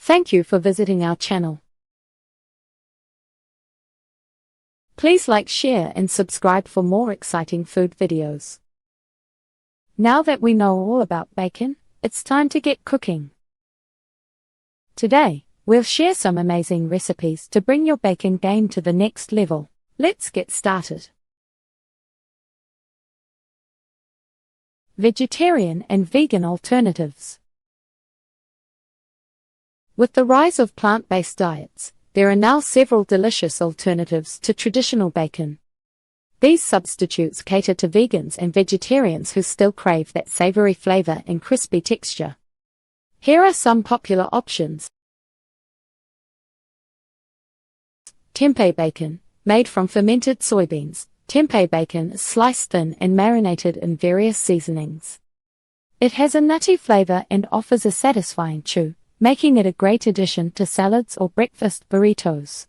Thank you for visiting our channel. Please like, share and subscribe for more exciting food videos. Now that we know all about bacon, it's time to get cooking. Today, we'll share some amazing recipes to bring your bacon game to the next level. Let's get started. Vegetarian and vegan alternatives. With the rise of plant-based diets, there are now several delicious alternatives to traditional bacon. These substitutes cater to vegans and vegetarians who still crave that savory flavor and crispy texture. Here are some popular options. Tempeh bacon, made from fermented soybeans. Tempeh bacon is sliced thin and marinated in various seasonings. It has a nutty flavor and offers a satisfying chew, making it a great addition to salads or breakfast burritos.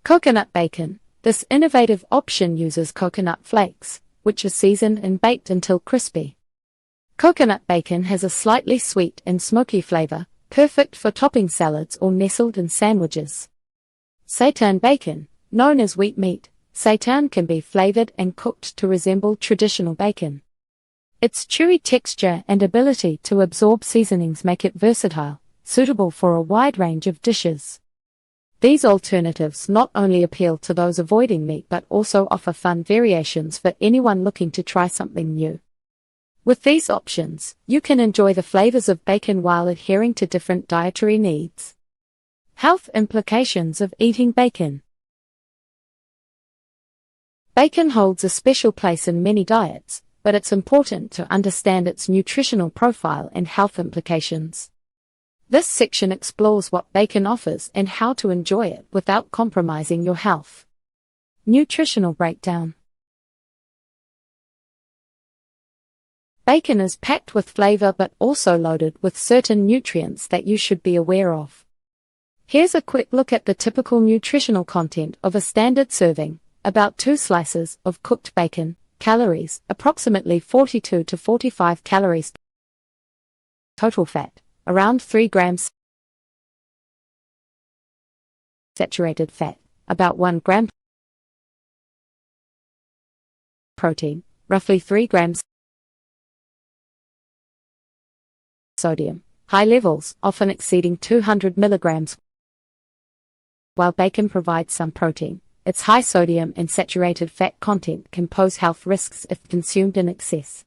Coconut bacon. This innovative option uses coconut flakes, which are seasoned and baked until crispy. Coconut bacon has a slightly sweet and smoky flavor, perfect for topping salads or nestled in sandwiches. Seitan bacon, known as wheat meat. Seitan can be flavored and cooked to resemble traditional bacon. Its chewy texture and ability to absorb seasonings make it versatile, suitable for a wide range of dishes. These alternatives not only appeal to those avoiding meat but also offer fun variations for anyone looking to try something new. With these options, you can enjoy the flavors of bacon while adhering to different dietary needs. Health implications of eating bacon. Bacon holds a special place in many diets, but it's important to understand its nutritional profile and health implications. This section explores what bacon offers and how to enjoy it without compromising your health. Nutritional breakdown. Bacon is packed with flavor but also loaded with certain nutrients that you should be aware of. Here's a quick look at the typical nutritional content of a standard serving. About 2 slices of cooked bacon. Calories, approximately 42 to 45 calories. Total fat, around 3 grams. Saturated fat, about 1 gram. Protein, roughly 3 grams. Sodium, high levels, often exceeding 200 milligrams. While bacon provides some protein, its high sodium and saturated fat content can pose health risks if consumed in excess.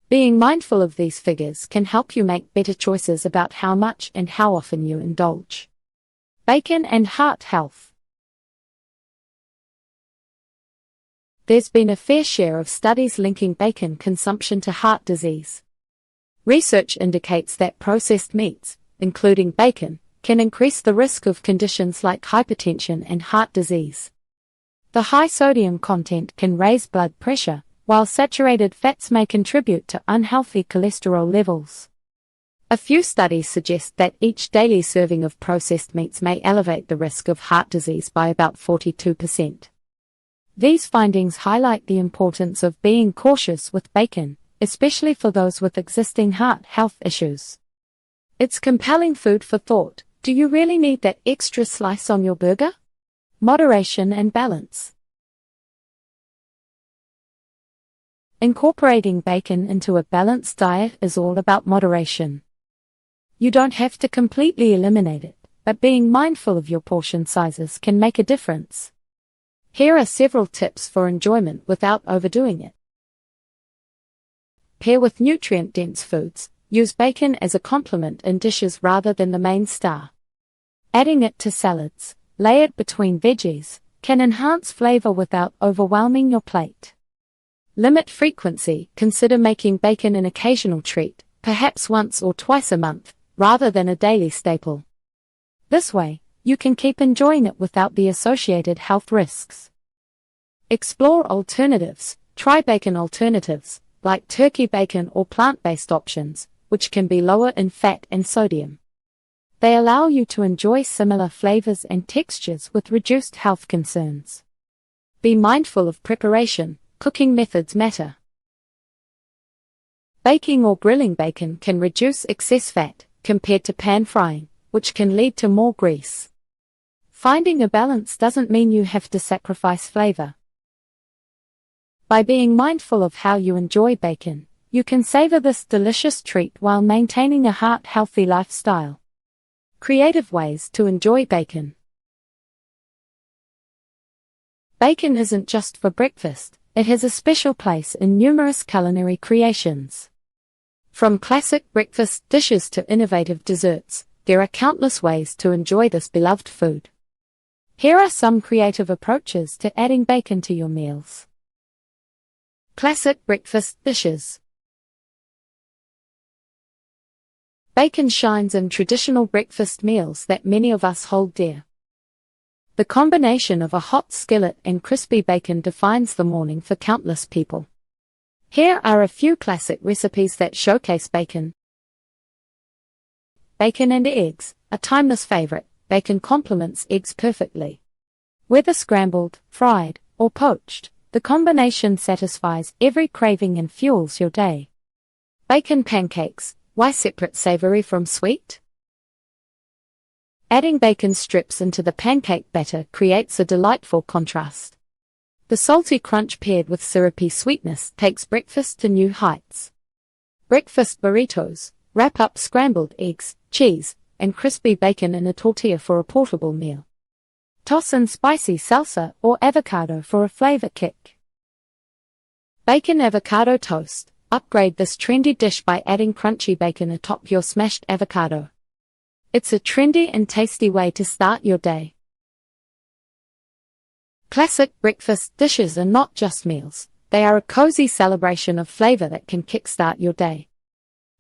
Being mindful of these figures can help you make better choices about how much and how often you indulge. Bacon and heart health. There's been a fair share of studies linking bacon consumption to heart disease. Research indicates that processed meats, including bacon, can increase the risk of conditions like hypertension and heart disease. The high sodium content can raise blood pressure, while saturated fats may contribute to unhealthy cholesterol levels. A few studies suggest that each daily serving of processed meats may elevate the risk of heart disease by about 42%. These findings highlight the importance of being cautious with bacon, especially for those with existing heart health issues. It's compelling food for thought. Do you really need that extra slice on your burger? Moderation and balance. Incorporating bacon into a balanced diet is all about moderation. You don't have to completely eliminate it, but being mindful of your portion sizes can make a difference. Here are several tips for enjoyment without overdoing it. Pair with nutrient-dense foods. Use bacon as a complement in dishes rather than the main star. Adding it to salads, layered between veggies, can enhance flavor without overwhelming your plate. Limit frequency. Consider making bacon an occasional treat, perhaps once or twice a month, rather than a daily staple. This way, you can keep enjoying it without the associated health risks. Explore alternatives. Try bacon alternatives, like turkey bacon or plant-based options, which can be lower in fat and sodium. They allow you to enjoy similar flavors and textures with reduced health concerns. Be mindful of preparation. Cooking methods matter. Baking or grilling bacon can reduce excess fat, compared to pan frying, which can lead to more grease. Finding a balance doesn't mean you have to sacrifice flavor. By being mindful of how you enjoy bacon, you can savor this delicious treat while maintaining a heart-healthy lifestyle. Creative ways to enjoy bacon. Bacon isn't just for breakfast, it has a special place in numerous culinary creations. From classic breakfast dishes to innovative desserts, there are countless ways to enjoy this beloved food. Here are some creative approaches to adding bacon to your meals. Classic breakfast dishes. Bacon shines in traditional breakfast meals that many of us hold dear. The combination of a hot skillet and crispy bacon defines the morning for countless people. Here are a few classic recipes that showcase bacon. Bacon and eggs, a timeless favorite. Bacon complements eggs perfectly. Whether scrambled, fried, or poached, the combination satisfies every craving and fuels your day. Bacon pancakes, why separate savory from sweet? Adding bacon strips into the pancake batter creates a delightful contrast. The salty crunch paired with syrupy sweetness takes breakfast to new heights. Breakfast burritos, wrap up scrambled eggs, cheese, and crispy bacon in a tortilla for a portable meal. Toss in spicy salsa or avocado for a flavor kick. Bacon avocado toast. Upgrade this trendy dish by adding crunchy bacon atop your smashed avocado. It's a trendy and tasty way to start your day. Classic breakfast dishes are not just meals, they are a cozy celebration of flavor that can kickstart your day.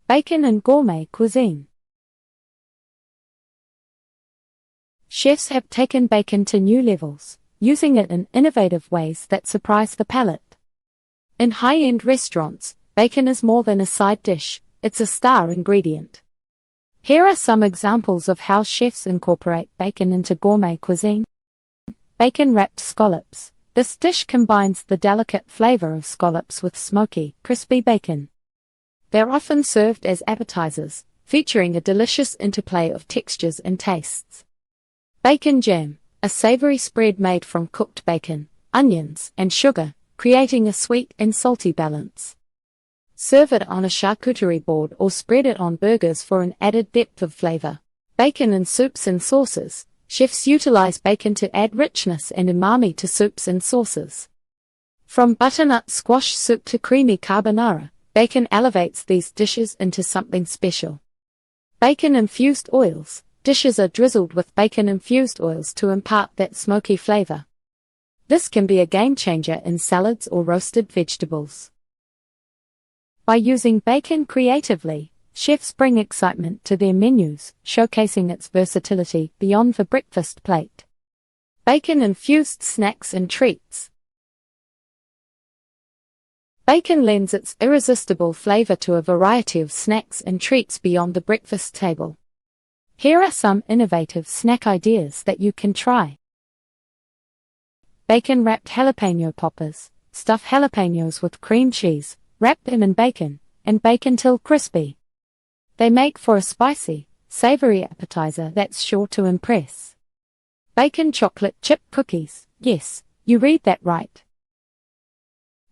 Bacon and gourmet cuisine. Chefs have taken bacon to new levels, using it in innovative ways that surprise the palate. In high-end restaurants, bacon is more than a side dish, it's a star ingredient. Here are some examples of how chefs incorporate bacon into gourmet cuisine. Bacon-wrapped scallops. This dish combines the delicate flavor of scallops with smoky, crispy bacon. They're often served as appetizers, featuring a delicious interplay of textures and tastes. Bacon jam, a savory spread made from cooked bacon, onions, and sugar, creating a sweet and salty balance. Serve it on a charcuterie board or spread it on burgers for an added depth of flavor. Bacon in soups and sauces. Chefs utilize bacon to add richness and umami to soups and sauces. From butternut squash soup to creamy carbonara, bacon elevates these dishes into something special. Bacon-infused oils. Dishes are drizzled with bacon-infused oils to impart that smoky flavor. This can be a game-changer in salads or roasted vegetables. By using bacon creatively, chefs bring excitement to their menus, showcasing its versatility beyond the breakfast plate. Bacon-infused snacks and treats. Bacon lends its irresistible flavor to a variety of snacks and treats beyond the breakfast table. Here are some innovative snack ideas that you can try. Bacon-wrapped jalapeno poppers. Stuff jalapenos with cream cheese, wrap them in bacon, and bake until crispy. They make for a spicy, savory appetizer that's sure to impress. Bacon chocolate chip cookies. Yes, you read that right.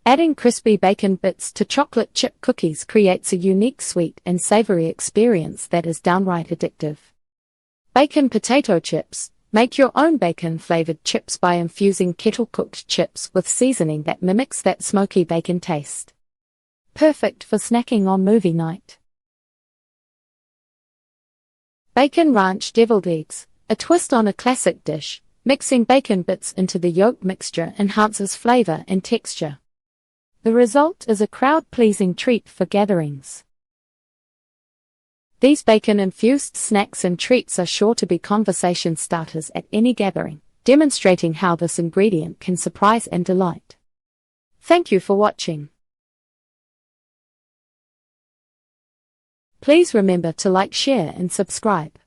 Adding crispy bacon bits to chocolate chip cookies creates a unique sweet and savory experience that is downright addictive. Bacon potato chips. Make your own bacon-flavored chips by infusing kettle-cooked chips with seasoning that mimics that smoky bacon taste. Perfect for snacking on movie night. Bacon ranch deviled eggs. A twist on a classic dish. Mixing bacon bits into the yolk mixture enhances flavor and texture. The result is a crowd-pleasing treat for gatherings. These bacon-infused snacks and treats are sure to be conversation starters at any gathering, demonstrating how this ingredient can surprise and delight. Thank you for watching. Please remember to like, share, and subscribe.